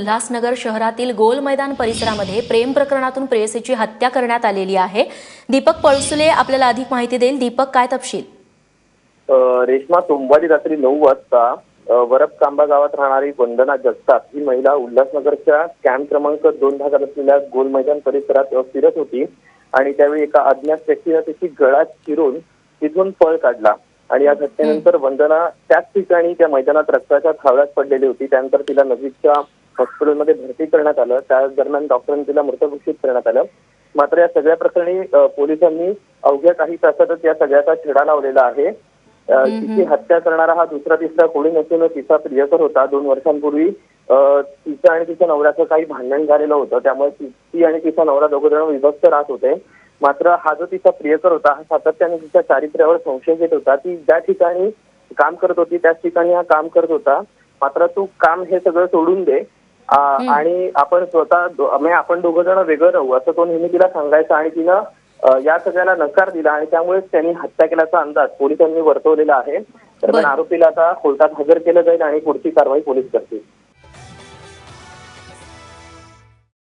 उल्हासनगर शहरातील गोल मैदान परिसरामध्ये प्रेम प्रकरणातून प्रेयसीची हत्या करण्यात आलेली आहे। दीपक पळसुले आपल्याला अधिक माहिती देईल। दीपक, काय तपशील? रेश्मा, सोमवारी रात्री 9 वाजता वरपकांबा गावात राहणारी वंदना जगताप ही महिला उल्हासनगरच्या कॅम्प क्रमांक 2 भागात असलेल्या गोल मैदान परिसरात फिरत होती आणि त्यावेळी एका अज्ञात व्यक्तीने तिची गळा चिरून तिथून पळ काढला आणि या घटनेनंतर वंदना त्याच ठिकाणी त्या मैदानात रक्ताच्या थावळ्यात पडलेली होती। त्यानंतर तिला नजीकच्या हॉस्पिटलमध्ये भरती करण्यात आलं। त्या दरम्यान डॉक्टरांनी तिला मृत घोषित करण्यात आलं। मात्र या सगळ्या प्रकरणी पोलिसांनी अवघ्या काही तासातच या सगळ्याचा छडा लावलेला आहे। तिची हत्या करणारा हा दुसरा तिसरा कोणी नसून तिचा प्रियकर होता। 2 वर्षांपूर्वी तिचा आणि तिच्या नवऱ्याचं काही भांडण झालेलं होतं, त्यामुळे ती आणि तिचा नवरा दोघं जण विभक्त राहत होते। मात्र हा जो तिचा प्रियकर होता हा सातत्याने तिच्या चारित्र्यावर संशय घेत होता। ती ज्या ठिकाणी काम करत होती त्याच ठिकाणी हा काम करत होता। मात्र तू काम हे सगळं सोडून दे आणि आपण आपण दोघं जण वेगळं राहू असं तो नेहमी तिला सांगायचा आणि तिनं या सगळ्याला नकार दिला आणि त्यामुळेच त्यांनी हत्या केल्याचा अंदाज पोलिसांनी वर्तवलेला आहे। दरम्यान आरोपीला आता कोर्टात हजर केलं जाईल आणि पुढची कारवाई पोलीस करतील।